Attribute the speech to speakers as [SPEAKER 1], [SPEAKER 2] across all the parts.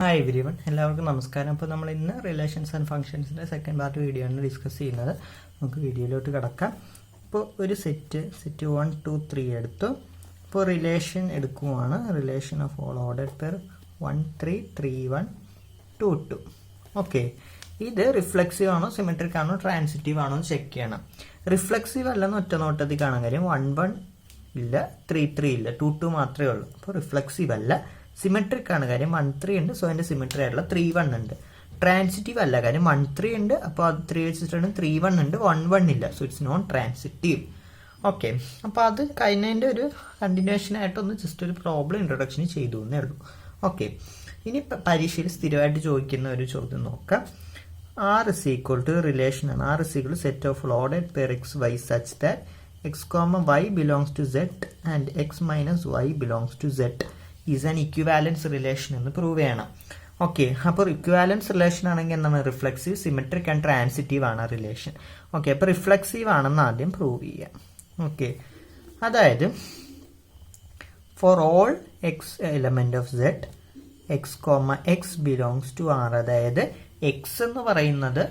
[SPEAKER 1] Hi every one, എല്ലാവർക്കും നമസ്കാരം. അപ്പോൾ നമ്മൾ ഇന്ന് റിലേഷൻസ് ആൻഡ് ഫംഗ്ഷൻസിൻ്റെ സെക്കൻഡ് പാർട്ട് വീഡിയോ ആണ് ഡിസ്കസ് ചെയ്യുന്നത്. നമുക്ക് വീഡിയോയിലോട്ട് കിടക്കാം. ഇപ്പോൾ ഒരു സെറ്റ് 1 2 3 എടുത്തു. ഇപ്പോൾ റിലേഷൻ എടുക്കുവാണ്. Relation of all ordered pair 1 3 3 1 2 2. Okay, ഇത് റിഫ്ലെക്സീവ് ആണോ സിമെട്രിക് ആണോ ട്രാൻസിറ്റീവ് ആണോ എന്ന് ചെക്ക് ചെയ്യണം. റിഫ്ലെക്സീവ് അല്ലെന്ന് ഒറ്റ നോട്ടത്തിൽ കാണാൻ കാര്യം 1 1 ഇല്ല, 3 3 ഇല്ല, 2 2 മാത്രമേ ഉള്ളൂ. അപ്പോൾ റിഫ്ലെക്സീവ് അല്ല. സിമെട്രിക് ആണ് കാര്യം 1 3 ഉണ്ട്, സോ അതിന്റെ സിമെട്രി ആയിട്ടുള്ള 3 1 ഉണ്ട്. ട്രാൻസിറ്റീവ് അല്ല കാര്യം 1 3 ഉണ്ട്, അപ്പോൾ അത് 3 വെച്ചിട്ടാണ് 3 1 ഉണ്ട്, 1 1 ഇല്ല, so it's non transitive. Okay, അപ്പോൾ അത് കഴിഞ്ഞതിൻ്റെ ഒരു കണ്ടിന്യൂഷൻ ആയിട്ടൊന്ന് ജസ്റ്റ് ഒരു പ്രോബ്ലം ഇൻട്രൊഡക്ഷൻ ചെയ്തു എന്നേ ഉള്ളൂ. ഓക്കെ, ഇനി പരീക്ഷയിൽ സ്ഥിരമായിട്ട് ചോദിക്കുന്ന ഒരു ചോദ്യം നോക്കാം. R is equal to relation ആണ്. R is equal to set of ordered pair x y such that x, y belongs to z and x minus y belongs to z is an equivalence relation എന്ന് prove ചെയ്യണം. Okay, അപ്പോൾ equivalence relation ആണെങ്കിൽ എന്താണ്? Reflexive, symmetric and transitive ആണ് relation. Okay, അപ്പോൾ reflexive ആണെന്ന് ആദ്യം prove ചെയ്യാം. ഓക്കെ, അതായത് for all x element of Z x x belongs to R, അതായത് എക്സ് എന്ന് പറയുന്നത്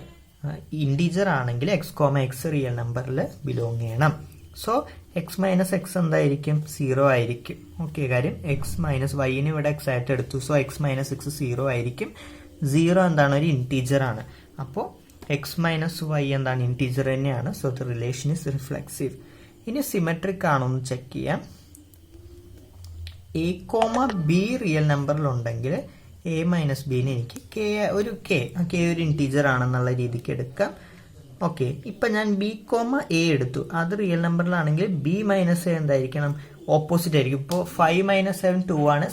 [SPEAKER 1] ഇൻറ്റീജർ ആണെങ്കിൽ എക്സ് എക്സ് റിയൽ നമ്പറിൽ ബിലോങ് ചെയ്യണം. സോ എക്സ് മൈനസ് എക്സ് എന്തായിരിക്കും? 0 ആയിരിക്കും. ഓക്കെ, കാര്യം എക്സ് മൈനസ് വൈന് ഇവിടെ എക്സ് ആയിട്ട് എടുത്തു, സോ എക്സ് മൈനസ് എക്സ് 0 ആയിരിക്കും. 0 എന്താണ്? ഒരു ഇൻറ്റീജർ ആണ്. അപ്പോൾ എക്സ് മൈനസ് വൈ എന്താണ്? ഇൻറ്റീജർ തന്നെയാണ്. So the relation is reflexive. ഇനി സിമെട്രിക് ആണോ എന്ന് ചെക്ക് ചെയ്യാം. എ ബി റിയൽ നമ്പറിലുണ്ടെങ്കിൽ എ മൈനസ് ബിന് എനിക്ക് ഒരു ഇൻറ്റീജർ ആണെന്നുള്ള രീതിക്ക് എടുക്കാം. ഓക്കെ, ഇപ്പൊ ഞാൻ ബി എ എടുത്തു, അത് റിയൽ നമ്പറിലാണെങ്കിൽ ബി മൈനസ് എ എന്തായിരിക്കണം? ഓപ്പോസിറ്റ് ആയിരിക്കും. ഇപ്പോൾ 5 മൈനസ് 7 2 ആണ്,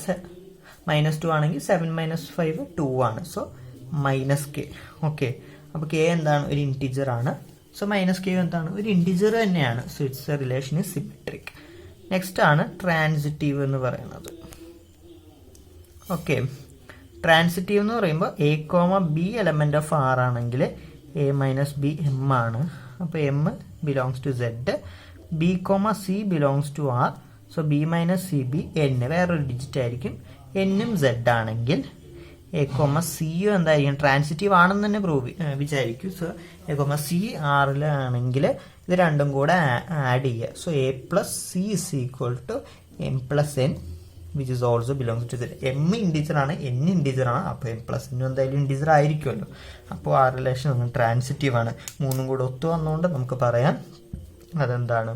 [SPEAKER 1] -2 ആണെങ്കിൽ 7 മൈനസ് 5 2 ആണ്. So minus K. ഓക്കെ, അപ്പോൾ കെ എന്താണ്? ഒരു ഇൻറ്റീജർ ആണ്. സോ മൈനസ് കെ എന്താണ്? ഒരു ഇൻറ്റീജർ തന്നെയാണ്. So it's a relation is symmetric. Next ആണ് ട്രാൻസിറ്റീവ് എന്ന് പറയുന്നത്. ഓക്കെ, ട്രാൻസിറ്റീവ് എന്ന് പറയുമ്പോൾ a b element of R ആണെങ്കിൽ എ മൈനസ് ബി എം ആണ്. അപ്പോൾ m belongs to Z. B c belongs to R. So b minus c b n വേറൊരു digit ആയിരിക്കും. എന്നും സെഡ് ആണെങ്കിൽ എ സിയും എന്തായിരിക്കും? ട്രാൻസിറ്റീവ് ആണെന്ന് തന്നെ വിചാരിക്കും. സോ എ സി ആറിലാണെങ്കിൽ ഇത് രണ്ടും കൂടെ ആഡ് ചെയ്യുക. So a plus c is equal to m plus n which is also belongs to Z. M integer ആണ്, എൻ ഇൻറ്റീജർ ആണ്, അപ്പോൾ എം പ്ലസ് എന്നും എന്തായാലും ഇൻറ്റീജർ ആയിരിക്കുമല്ലോ. അപ്പോൾ ആ റിലേഷൻ ഒന്ന് ട്രാൻസിറ്റീവ് ആണ്. മൂന്നും കൂടെ ഒത്തു വന്നുകൊണ്ട് നമുക്ക് പറയാം അതെന്താണ്?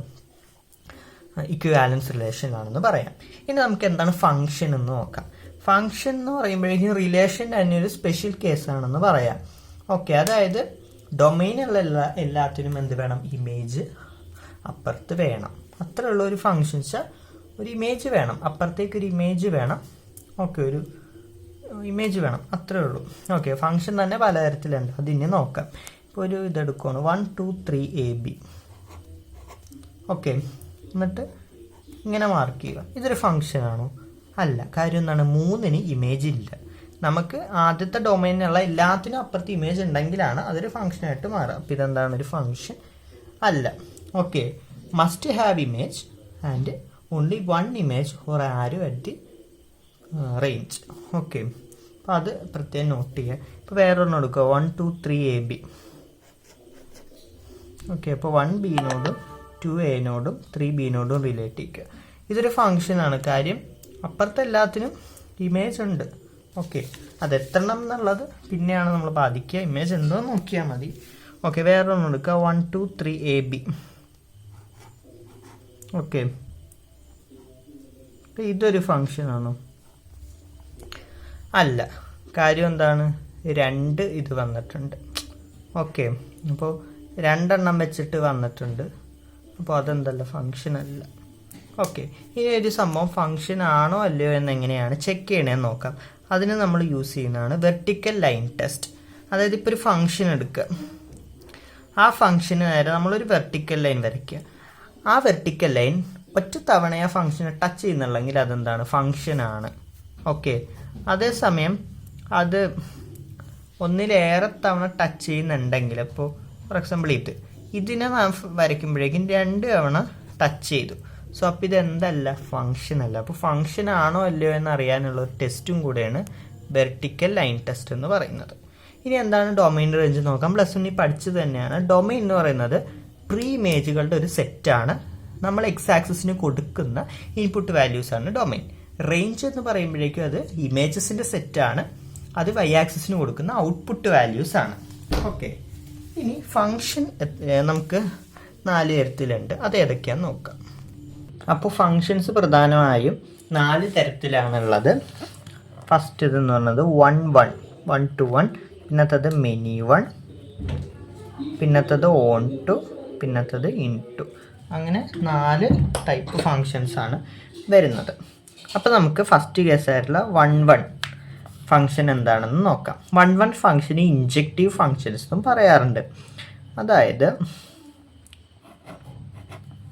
[SPEAKER 1] ഇക്വാലൻസ് റിലേഷൻ ആണെന്ന് പറയാം. ഇനി നമുക്ക് എന്താണ് ഫംഗ്ഷൻ എന്ന് നോക്കാം. ഫംഗ്ഷൻ എന്ന് പറയുമ്പോഴേക്കും റിലേഷൻ തന്നെ ഒരു സ്പെഷ്യൽ കേസ് ആണെന്ന് പറയാം. ഓക്കെ, അതായത് ഡൊമൈനുള്ള എല്ലാത്തിനും എന്ത് വേണം? ഇമേജ് അപ്പുറത്ത് വേണം. അത്രയുള്ള ഒരു ഫംഗ്ഷൻ വെച്ചാൽ ഒരു ഇമേജ് വേണം, അപ്പുറത്തേക്ക് ഒരു ഇമേജ് വേണം. ഓക്കെ, ഒരു ഇമേജ് വേണം, അത്രേ ഉള്ളൂ. ഓക്കെ, ഫംഗ്ഷൻ തന്നെ പലതരത്തിലുണ്ട്, അതിനെ നോക്കാം. ഇപ്പോൾ ഒരു ഇതെടുക്കുകയാണ് 1 2 3 AB. ഓക്കെ, എന്നിട്ട് ഇങ്ങനെ മാർക്ക് ചെയ്യുക. ഇതൊരു ഫംഗ്ഷൻ ആണോ? അല്ല. കാര്യം എന്താണ്? 3ന് ഇമേജ് ഇല്ല. നമുക്ക് ആദ്യത്തെ ഡൊമൈനിലുള്ള എല്ലാത്തിനും അപ്പുറത്ത് ഇമേജ് ഉണ്ടെങ്കിലാണ് അതൊരു ഫംഗ്ഷനായിട്ട് മാറുക. അപ്പോൾ ഇതെന്താണ്? ഒരു ഫംഗ്ഷൻ അല്ല. Okay, must have image and only one image or arrow at the range. Okay, അപ്പോൾ അത് പ്രത്യേകം നോട്ട് ചെയ്യുക. ഇപ്പോൾ വേറൊരെണ്ണം എടുക്കുക 1 2 3 AB. ഓക്കെ, അപ്പോൾ 1 ബിനോടും 2 എനോടും 3 ബിനോടും റിലേറ്റ് ചെയ്യുക. ഇതൊരു ഫംഗ്ഷനാണ്. കാര്യം അപ്പുറത്തെ എല്ലാത്തിനും ഇമേജ് ഉണ്ട്. ഓക്കെ, അത് എത്തണം എന്നുള്ളത് പിന്നെയാണ് നമ്മൾ ബാധിക്കുക. ഇമേജ് എന്തോ നോക്കിയാൽ മതി. ഓക്കെ, വേറൊരെണ്ണം എടുക്കുക 1 2 3 AB. ഓക്കെ, ഇതൊരു ഫംഗ്ഷൻ ആണോ? അല്ല. കാര്യം എന്താണ്? 2 ഇത് വന്നിട്ടുണ്ട്. ഓക്കെ, അപ്പോൾ 2 എണ്ണം വെച്ചിട്ട് വന്നിട്ടുണ്ട്. അപ്പോൾ അതെന്തല്ല? ഫംഗ്ഷൻ അല്ല. ഓക്കെ, ഇനി ഒരു സംഭവം ഫംഗ്ഷൻ ആണോ അല്ലയോ എന്നെങ്ങനെയാണ് ചെക്ക് ചെയ്യണേന്ന് നോക്കാം. അതിന് നമ്മൾ യൂസ് ചെയ്യുന്നതാണ് വെർട്ടിക്കൽ ലൈൻ ടെസ്റ്റ്. അതായത് ഇപ്പോൾ ഒരു ഫംഗ്ഷൻ എടുക്കുക, ആ ഫംഗ്ഷന് നേരെ നമ്മളൊരു വെർട്ടിക്കൽ ലൈൻ വരയ്ക്കുക. ആ വെർട്ടിക്കൽ ലൈൻ ഒറ്റ തവണ ആ ഫംഗ്ഷനെ ടച്ച് ചെയ്യുന്നുണ്ടെങ്കിൽ അതെന്താണ്? ഫംഗ്ഷനാണ്. ഓക്കെ, അതേസമയം അത് ഒന്നിലേറെ തവണ ടച്ച് ചെയ്യുന്നുണ്ടെങ്കിൽ, അപ്പോൾ ഫോർ എക്സാമ്പിൾ ഇതിനെ വരയ്ക്കുമ്പോഴേക്കും 2 തവണ ടച്ച് ചെയ്തു. സോ അപ്പോൾ ഇതെന്തല്ല? ഫംഗ്ഷൻ അല്ല. അപ്പോൾ ഫംഗ്ഷൻ ആണോ അല്ലയോ എന്ന് അറിയാനുള്ള ഒരു ടെസ്റ്റും കൂടെയാണ് വെർട്ടിക്കൽ ലൈൻ ടെസ്റ്റ് എന്ന് പറയുന്നത്. ഇനി എന്താണ് ഡൊമൈൻ റേഞ്ച് നോക്കാം. +1 പഠിച്ചത് തന്നെയാണ്. ഡൊമൈൻ എന്ന് പറയുന്നത് പ്രീ ഇമേജുകളുടെ ഒരു സെറ്റാണ്. നമ്മൾ എക്സ് ആക്സിസിന് കൊടുക്കുന്ന ഇൻപുട്ട് വാല്യൂസ് ആണ് ഡൊമൈൻ. റേഞ്ച് എന്ന് പറയുമ്പോഴേക്കും അത് ഇമേജസിന്റെ സെറ്റാണ്. അത് വൈ ആക്സിസിന് കൊടുക്കുന്ന ഔട്ട്പുട്ട് വാല്യൂസ് ആണ്. ഓക്കെ, ഇനി ഫങ്ഷൻ നമുക്ക് 4 തരത്തിലുണ്ട്. അത് ഏതൊക്കെയാന്ന് നോക്കാം. അപ്പോൾ ഫങ്ഷൻസ് പ്രധാനമായും 4 തരത്തിലാണുള്ളത്. ഫസ്റ്റ് ഇതെന്ന് പറയുന്നത് 1 to 1, പിന്നത്തത് മെനി 1, പിന്നത്തത് ഓൺ ടു, പിന്നത്തത് ഇൻ ടു. അങ്ങനെ 4 ടൈപ്പ് ഫങ്ഷൻസ് ആണ് വരുന്നത്. അപ്പോൾ നമുക്ക് ഫസ്റ്റ് കേസായിട്ടുള്ള 1 ഫങ്ഷൻ എന്താണെന്ന് നോക്കാം. 1 ഫങ്ഷന് ഇൻജക്റ്റീവ് ഫങ്ഷൻസ് എന്നും പറയാറുണ്ട്. അതായത്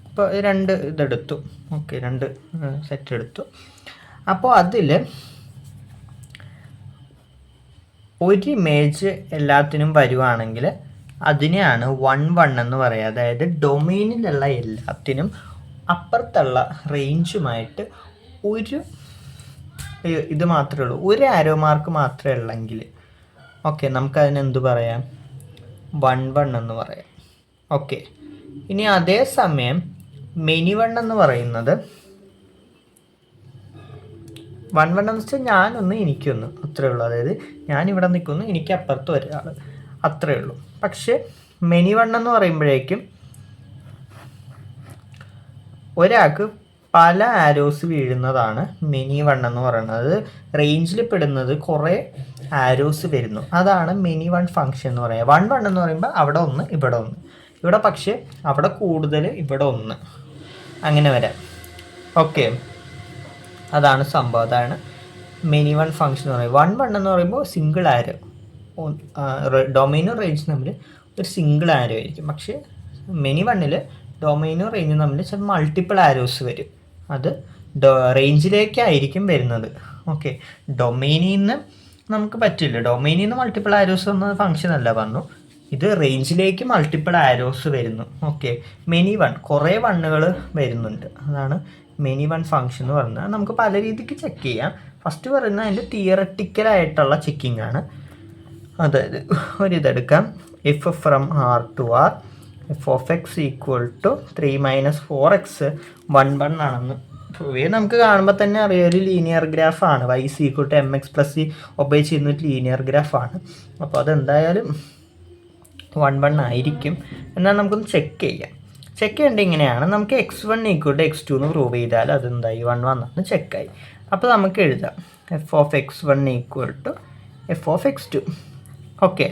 [SPEAKER 1] ഇപ്പോൾ 2 ഇതെടുത്തു. ഓക്കെ, 2 സെറ്റ് എടുത്തു. അപ്പോൾ അതിൽ ഒരു ഇമേജ് എല്ലാത്തിനും വരുവാണെങ്കിൽ അതിനെയാണ് 1 എന്ന് പറയുക. അതായത് ഡൊമൈനിലുള്ള എല്ലാത്തിനും അപ്പുറത്തുള്ള റേഞ്ചുമായിട്ട് ഒരു ഇത് മാത്രമേ ഉള്ളൂ, ഒരു ആരോ മാർക്ക് മാത്രമേ ഉള്ളെങ്കിൽ ഓക്കെ, നമുക്കതിനെന്ത് പറയാം? 1 എന്ന് പറയാം. ഓക്കെ, ഇനി അതേസമയം മെനി 1 എന്ന് പറയുന്നത് 1 എന്ന് വെച്ചാൽ ഞാനൊന്ന് എനിക്കൊന്ന് അത്രയേ ഉള്ളൂ. അതായത് ഞാനിവിടെ നിൽക്കുന്നു, എനിക്ക് അപ്പുറത്ത് ഒരാൾ, അത്രയേ ഉള്ളൂ. പക്ഷെ മെനി 1 എന്ന് പറയുമ്പോഴേക്കും ഒരാൾക്ക് പല ആരോസ് വീഴുന്നതാണ് മെനി 1 എന്ന് പറയുന്നത്. റേഞ്ചിൽ പെടുന്നത് കുറേ ആരോസ് വരുന്നു, അതാണ് മെനി 1 ഫങ്ഷൻ എന്ന് പറയുക. 1 എന്ന് പറയുമ്പോൾ അവിടെ 1, ഇവിടെ 1, ഇവിടെ പക്ഷേ അവിടെ കൂടുതൽ, ഇവിടെ 1, അങ്ങനെ വരാം. ഓക്കെ, അതാണ് സംഭവം. അതാണ് മെനി 1 ഫങ്ഷൻ എന്ന് പറയുന്നത്. 1 എന്ന് പറയുമ്പോൾ സിംഗിൾ ആരോ, ഡൊമൈനും റേഞ്ചും തമ്മിൽ ഒരു സിംഗിൾ ആരോ ആയിരിക്കും. പക്ഷേ മെനി 1 ഡൊമൈനും റേഞ്ചും തമ്മിൽ ചില മൾട്ടിപ്പിൾ ആരോസ് വരും. അത് റേഞ്ചിലേക്കായിരിക്കും വരുന്നത്. ഓക്കെ, ഡൊമൈനിൽ നിന്ന് നമുക്ക് പറ്റില്ല. ഡൊമൈനിൽ നിന്ന് മൾട്ടിപ്പിൾ ആരോസ് എന്ന ഫങ്ഷൻ അല്ല പറഞ്ഞു, ഇത് റേഞ്ചിലേക്ക് മൾട്ടിപ്പിൾ ആരോസ് വരുന്നു. ഓക്കെ, മെനി 1 കുറേ 1കൾ വരുന്നുണ്ട്, അതാണ് മെനി 1 ഫങ്ഷൻ എന്ന് പറയുന്നത്. നമുക്ക് പല രീതിക്ക് ചെക്ക് ചെയ്യാം. ഫസ്റ്റ് പറയുന്നത് അതിൻ്റെ തിയറട്ടിക്കലായിട്ടുള്ള ചെക്കിംഗ് ആണ്. അതായത് ഒരിതെടുക്കാം, f from r to r f of x equal to 3 - 4x 1 ആണെന്ന് പൊതുവേ നമുക്ക് കാണുമ്പോൾ തന്നെ അറിയാം ഒരു ലീനിയർ ഗ്രാഫാണ്. y equal to mx + c obey ചെയ്യുന്ന ഒരു ലീനിയർ ഗ്രാഫാണ്. അപ്പോൾ അതെന്തായാലും 1 ആയിരിക്കും. എന്നാൽ നമുക്കൊന്ന് ചെക്ക് ചെയ്യാം. ചെക്ക് ചെയ്യേണ്ടത് ഇങ്ങനെയാണ്. നമുക്ക് x1 ഈക്വൽ ടു x2 എന്ന് പ്രൂവ് ചെയ്താൽ അതെന്തായി 1 വന്നാണ് ചെക്കായി. അപ്പോൾ നമുക്ക് എഴുതാം f of x1 equal to f of x2. Okay,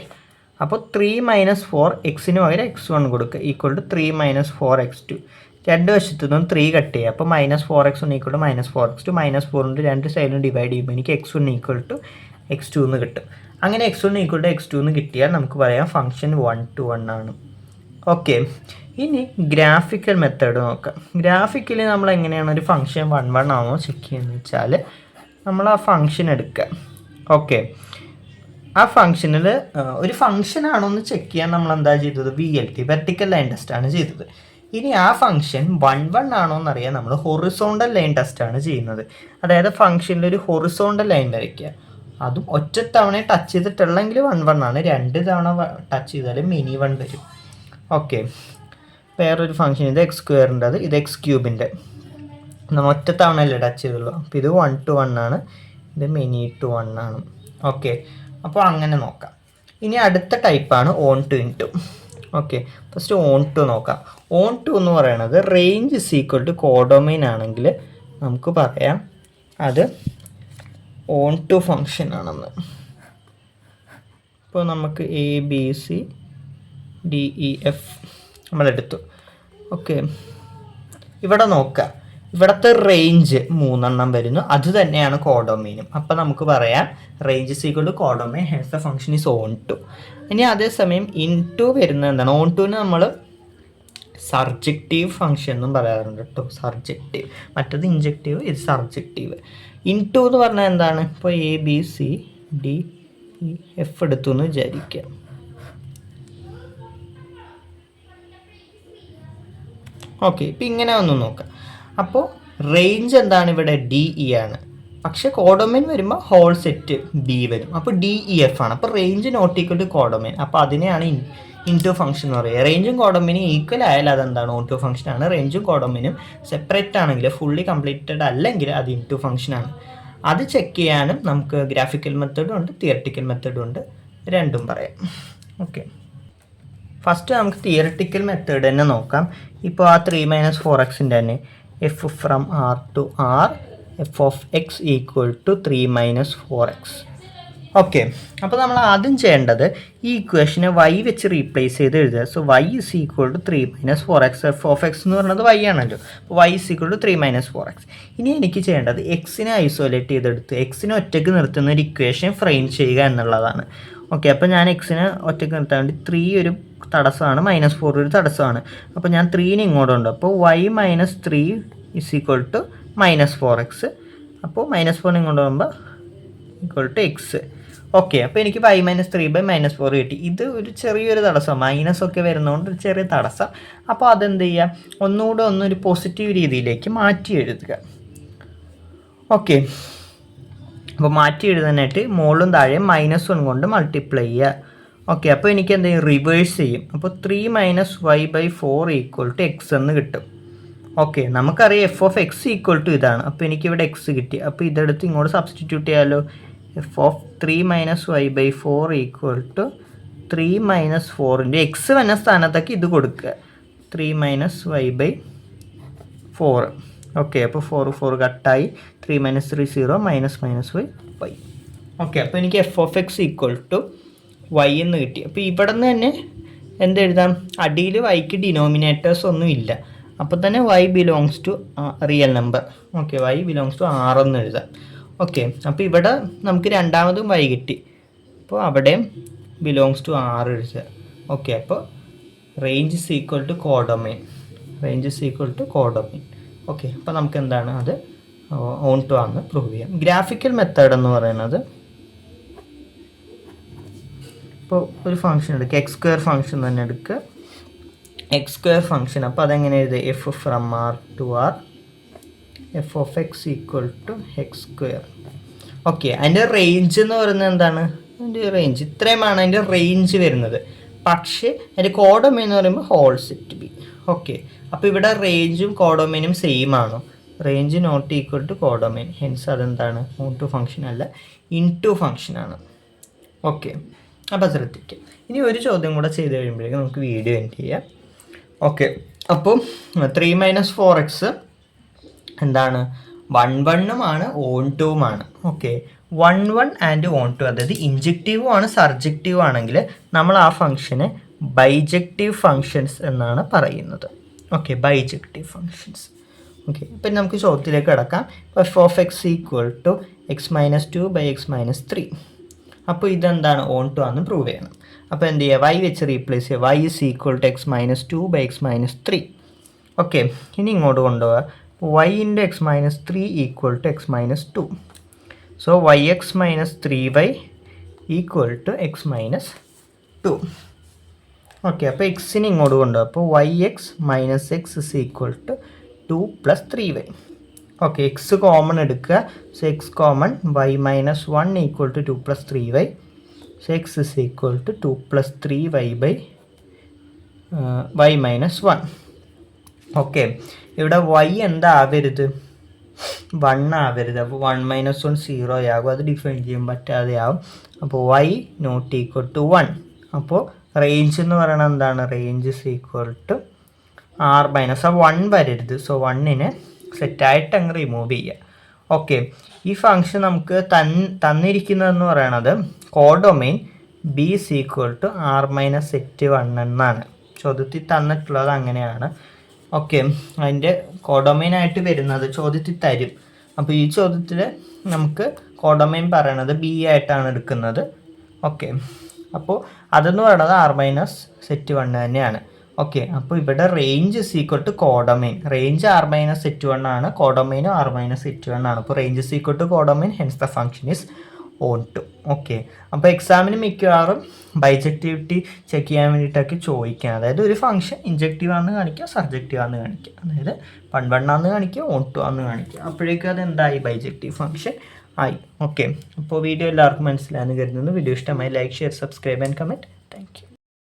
[SPEAKER 1] അപ്പോൾ 3 - 4 എക്സിന് പകരം x1 കൊടുക്കുക ഈക്വൽ ടു 3 - 4 x2. രണ്ട് വശത്തു നിന്നും 3 കട്ട് ചെയ്യുക. അപ്പോൾ -4x1 ഈക്വൽ ടു -4x2. -4 കൊണ്ട് രണ്ട് സൈഡിലും ഡിവൈഡ് ചെയ്യുമ്പോൾ എനിക്ക് x1 ഈക്വൽ ടു x2 എന്ന് കിട്ടും. അങ്ങനെ x1 ഈക്വൽ ടു x2 എന്ന് കിട്ടിയാൽ നമുക്ക് പറയാം ഫംഗ്ഷൻ 1 to 1 ആണ്. ഓക്കെ, ഇനി ഗ്രാഫിക്കൽ മെത്തേഡ് നോക്കാം. ഗ്രാഫിക്കലി നമ്മൾ എങ്ങനെയാണ് ഒരു ഫംഗ്ഷൻ 1 ആണോ ചെക്ക് ചെയ്യുന്നത് വെച്ചാൽ നമ്മൾ ആ ഫംഗ്ഷൻ എടുക്കുക. ഓക്കെ, ആ ഫംഗ്ഷനിൽ ഒരു ഫംഗ്ഷൻ ആണോ എന്ന് ചെക്ക് ചെയ്യാൻ നമ്മൾ എന്താ ചെയ്തത്? VLT വെർട്ടിക്കൽ ലൈൻ ടെസ്റ്റ് ആണ് ചെയ്തത്. ഇനി ആ ഫംഗ്ഷൻ 1 ആണോ എന്നറിയാൻ നമ്മൾ ഹൊറിസോണ്ടൽ ലൈൻ ടെസ്റ്റ് ആണ് ചെയ്യുന്നത്. അതായത് ഫംഗ്ഷനിൽ ഒരു ഹൊറിസോണ്ടൽ ലൈൻ വരയ്ക്കുക. അതും ഒറ്റത്തവണ ടച്ച് ചെയ്തിട്ടുള്ളെങ്കിൽ 1 ആണ്, 2 തവണ ടച്ച് ചെയ്താൽ മെനി 1 വരും. ഓക്കെ, വേറൊരു ഫംഗ്ഷൻ ഇത് x²ൻ്റെ, ഇത് x³ നമ്മൾ ഒറ്റത്തവണ അല്ലേ ടച്ച് ചെയ്തുള്ളൂ. അപ്പോൾ ഇത് 1 to 1 ആണ്, ഇത് മെനി ടു 1 ആണ്. ഓക്കെ, അപ്പോൾ അങ്ങനെ നോക്കാം. ഇനി അടുത്ത ടൈപ്പാണ് onto into. Okay, first onto നോക്കാം. ഓൺ ടു എന്ന് പറയുന്നത് റേഞ്ച് ഈക്വൽ ടു കോഡൊമൈൻ ആണെങ്കിൽ നമുക്ക് പറയാം അത് ഓൺ ടു ഫങ്ഷൻ ആണെന്ന്. ഇപ്പോൾ നമുക്ക് ABCDEF നമ്മളെടുത്തു. ഓക്കെ, ഇവിടെ നോക്കാം, ഇവിടുത്തെ റേഞ്ച് 3 വരുന്നു, അത് തന്നെയാണ് കോഡൊമൈനും. അപ്പം നമുക്ക് പറയാം range equal to codomain hence the function is onto. ഇനി അതേസമയം ഇൻ ടു വരുന്നത് എന്താണ്? ഓൺ ടുവിന് നമ്മൾ സർജക്റ്റീവ് ഫംഗ്ഷൻ എന്നും പറയാറുണ്ട് കേട്ടോ. സർജക്റ്റീവ്, മറ്റത് ഇൻജക്റ്റീവ്, ഇത് സർജക്റ്റീവ്. ഇൻ ടു എന്ന് പറഞ്ഞാൽ എന്താണ്? ഇപ്പോൾ ABCDEF എടുത്തു എന്ന് വിചാരിക്കുക. ഓക്കെ, ഇപ്പം ഇങ്ങനെ ഒന്ന് നോക്കാം. അപ്പോൾ റേഞ്ച് എന്താണ്? ഇവിടെ DE ആണ്. പക്ഷേ കോഡൊമൈൻ വരുമ്പോൾ ഹോൾ സെറ്റ് ബി വരും. അപ്പോൾ DEF ആണ്. അപ്പോൾ range not equal to codomain. അപ്പോൾ അതിനെയാണ് ഇൻറ്റു ഫംഗ്ഷൻ എന്ന് പറയുക. റേഞ്ചും കോഡൊമൈനും ഈക്വൽ ആയാൽ അതെന്താണ് ഓൺടു ഫംഗ്ഷൻ ആണ്. റേഞ്ചും കോഡൊമൈനും സെപ്പറേറ്റ് ആണെങ്കിൽ ഫുള്ളി കംപ്ലീറ്റഡ് അല്ലെങ്കിൽ അത് ഇൻറ്റു ഫംഗ്ഷൻ ആണ്. അത് ചെക്ക് ചെയ്യാനും നമുക്ക് ഗ്രാഫിക്കൽ മെത്തേഡും ഉണ്ട്, തിയററ്റിക്കൽ മെത്തേഡും ഉണ്ട്, രണ്ടും പറയാം. ഓക്കെ, ഫസ്റ്റ് നമുക്ക് തിയററ്റിക്കൽ മെത്തേഡ് തന്നെ നോക്കാം. ഇപ്പോൾ ആ 3 - 4x തന്നെ f from R to R f of x equal to 3 - 4x. Okay, അപ്പോൾ നമ്മൾ ആദ്യം ചെയ്യേണ്ടത് ഈ ഇക്വേഷനെ y വെച്ച് റീപ്ലേസ് ചെയ്ത് എഴുതുക. So y is equal to 3 - 4x. F of x എന്ന് പറയുന്നത് y ആണല്ലോ. അപ്പോൾ y is equal to 3 - 4x. ഇനി എനിക്ക് ചെയ്യേണ്ടത് എക്സിനെ ഐസോലേറ്റ് ചെയ്തെടുത്ത് എക്സിനെ ഒറ്റയ്ക്ക് നിർത്തുന്ന ഒരു ഇക്വേഷൻ ഫ്രെയിം ചെയ്യുക എന്നുള്ളതാണ്. ഓക്കെ, അപ്പോൾ ഞാൻ എക്സിനെ ഒറ്റയ്ക്ക് നിർത്താൻ വേണ്ടി 3 ഒരു തടസ്സമാണ്, -4 ഒരു തടസ്സമാണ്. അപ്പോൾ ഞാൻ 3നെ ഇങ്ങോട്ടുണ്ട്. അപ്പോൾ y - 3 is equal to -4x. അപ്പോൾ -4 ഇങ്ങോട്ട് പോകുമ്പോൾ ഈക്വൽ ടു എക്സ്. ഓക്കെ, അപ്പോൾ എനിക്ക് y - 3 - 4 കിട്ടി. ഇത് ഒരു ചെറിയൊരു തടസ്സം, മൈനസൊക്കെ വരുന്നതുകൊണ്ട് ഒരു ചെറിയ തടസ്സം. അപ്പോൾ അതെന്ത് ചെയ്യുക, ഒന്നുകൂടെ ഒന്നൊരു പോസിറ്റീവ് രീതിയിലേക്ക് മാറ്റി എഴുതുക. ഓക്കെ, അപ്പോൾ മാറ്റി എഴുതാനായിട്ട് മുകളിലും താഴെ -1 കൊണ്ട് മൾട്ടിപ്ലൈ ചെയ്യുക. ഓക്കെ, അപ്പോൾ എനിക്ക് എന്ത് ചെയ്യും, റിവേഴ്സ് ചെയ്യും. അപ്പോൾ 3 - y/4 ഈക്വൽ ടു എക്സ് എന്ന് കിട്ടും. ഓക്കെ, നമുക്കറിയാം f of x equal to ഇതാണ്. അപ്പോൾ എനിക്കിവിടെ എക്സ് കിട്ടി. അപ്പോൾ ഇതെടുത്ത് ഇങ്ങോട്ട് സബ്സ്റ്റിറ്റ്യൂട്ട് ചെയ്യാമല്ലോ. F of 3 - y/4 equal to 3 - 4 x വന്ന സ്ഥാനത്തേക്ക് ഇത് കൊടുക്കുക, 3 - y/4. ഓക്കെ, അപ്പോൾ 4 കട്ടായി, 3 - 3 0, -y. ഓക്കെ, അപ്പോൾ എനിക്ക് f of x equal to y എന്ന് കിട്ടി. അപ്പോൾ ഇവിടെ നിന്ന് തന്നെ എന്തെഴുതാം, അടിയിൽ വൈക്ക് ഡിനോമിനേറ്റേഴ്സ് ഒന്നും ഇല്ല. അപ്പോൾ തന്നെ y belongs to real number. Okay, y belongs to R എന്ന് എഴുതാം. ഓക്കെ, അപ്പോൾ ഇവിടെ നമുക്ക് രണ്ടാമതും y കിട്ടി. അപ്പോൾ അവിടെയും ബിലോങ്സ് ടു R എഴുതുക. ഓക്കെ, അപ്പോൾ range is equal to codomain. Okay, അപ്പോൾ നമുക്ക് എന്താണ് അത് ഓൺ ടു ആണെന്ന് പ്രൂവ് ചെയ്യാം. ഗ്രാഫിക്കൽ മെത്തേഡ് എന്ന് പറയുന്നത്, ഇപ്പോൾ ഒരു ഫംഗ്ഷൻ എടുക്കുക, x² ഫംഗ്ഷൻ തന്നെ എടുക്കുക, x² ഫംഗ്ഷൻ. അപ്പോൾ അതെങ്ങനെ എഴുതുക, f from R to R f of x equal to x². Okay, അതിൻ്റെ റേഞ്ച് എന്ന് പറയുന്നത് എന്താണ്, അതിൻ്റെ റേഞ്ച് ഇത്രയുമാണ് അതിൻ്റെ റേഞ്ച് വരുന്നത്. പക്ഷേ അതിൻ്റെ കോഡൊമൈൻ എന്ന് പറയുമ്പോൾ ഹോൾ സെറ്റ് ബി. ഓക്കെ, അപ്പോൾ ഇവിടെ റേഞ്ചും കോഡൊമൈനും സെയിം ആണോ, range not equal to codomain, hence അതെന്താണ് ഓൺ ടു ഫംഗ്ഷൻ അല്ല, ഇൻടു ഫംഗ്ഷനാണ്. ഓക്കെ, അപ്പോൾ ശ്രദ്ധിക്കുക. ഇനി ഒരു ചോദ്യം കൂടെ ചെയ്ത് കഴിയുമ്പോഴേക്കും നമുക്ക് വീഡിയോ എൻഡ് ചെയ്യാം. ഓക്കെ, അപ്പോൾ 3 - 4x എന്താണ്, 1 ഓൺ ടുമാണ്. ഓക്കെ, 1 ആൻഡ് ഓൺ ടു, അതായത് ഇൻജക്റ്റീവും ആണ് സർജക്റ്റീവും ആണെങ്കിൽ നമ്മൾ ആ ഫംഗ്ഷനെ ബൈജക്റ്റീവ് ഫംഗ്ഷൻസ് എന്നാണ് പറയുന്നത്. Okay, bijective functions. ഓക്കെ, ഇപ്പം നമുക്ക് ചോദ്യത്തിലേക്ക് കിടക്കാം. F of x equal to x - 2/x - 3. അപ്പോൾ ഇതെന്താണ് ഓൺ ടു ആണെന്ന് പ്രൂവ് ചെയ്യണം. അപ്പോൾ എന്ത് ചെയ്യുക, y വെച്ച് റീപ്ലേസ് ചെയ്യുക, y is equal to x - 2/x - 3. Okay, ഇനി ഇങ്ങോട്ട് കൊണ്ടുപോകുക, y into x - 3 equal to x - 2. So yx - 3y equal to x - 2. Okay, അപ്പോൾ എക്സിന് ഇങ്ങോട്ട് കൊണ്ടുപോകുക, അപ്പോൾ yx - x is equal to 2 + 3y. Okay, x common എടുക്കുക, so x common, y - 1 equal to 2 + 3y. So x is equal to 2 + 3y/y - 1. Okay, ഇവിടെ y എന്താവരുത്, 1 ആവരുത്. അപ്പോൾ 1 - 1 0 ആകും, അത് ഡിഫൈൻ ചെയ്യാൻ പറ്റാതെയാവും. അപ്പോൾ y നോട്ട് ഈക്വൽ ടു 1. അപ്പോൾ റേഞ്ച് എന്ന് പറയുന്നത് എന്താണ്, range is equal to R - 1 വരരുത്. സോ 1നെ സെറ്റായിട്ട് അങ്ങ് റിമൂവ് ചെയ്യുക. ഓക്കെ, ഈ ഫംഗ്ഷൻ നമുക്ക് തന്നിരിക്കുന്നതെന്ന് പറയണത് codomain b is equal to R - set 1 എന്നാണ്. ചോദ്യത്തിൽ തന്നിട്ടുള്ളത് അങ്ങനെയാണ്. ഓക്കെ, അതിൻ്റെ കോഡൊമൈനായിട്ട് വരുന്നത് ചോദ്യത്തിൽ തരും. അപ്പോൾ ഈ ചോദ്യത്തിൽ നമുക്ക് കോഡൊമൈൻ പറയണത് ബി ആയിട്ടാണ് എടുക്കുന്നത്. ഓക്കെ, അപ്പോൾ അതെന്ന് പറയുന്നത് R - set 1 തന്നെയാണ്. ഓക്കെ, അപ്പോൾ ഇവിടെ range is equal to codomain, range R - set 1 ആണ്, കോഡൊമൈനും R - set 1 ആണ്. അപ്പോൾ range is equal to codomain, hence the function is onto. Okay, അപ്പോൾ എക്സാമിന് മിക്കവാറും ബൈജക്റ്റിവിറ്റി ചെക്ക് ചെയ്യാൻ വേണ്ടിയിട്ടൊക്കെ ചോദിക്കാം. അതായത് ഒരു ഫംഗ്ഷൻ ഇൻജക്റ്റീവ് ആണെന്ന് കാണിക്കുക, സർജക്റ്റീവ് ആണെന്ന് കാണിക്കുക, അതായത് 1 ആണെന്ന് കാണിക്കുക, ഓൺ ടു ആണെന്ന് കാണിക്കുക. അപ്പോഴേക്കും അത് എന്തായി, ബൈജക്റ്റീവ് ഫംഗ്ഷൻ ആയി. ഓക്കെ, അപ്പോൾ വീഡിയോ എല്ലാവർക്കും മനസ്സിലായെന്ന് കരുതുന്നു. വീഡിയോ ഇഷ്ടമായി like, share, subscribe and comment. Thank you.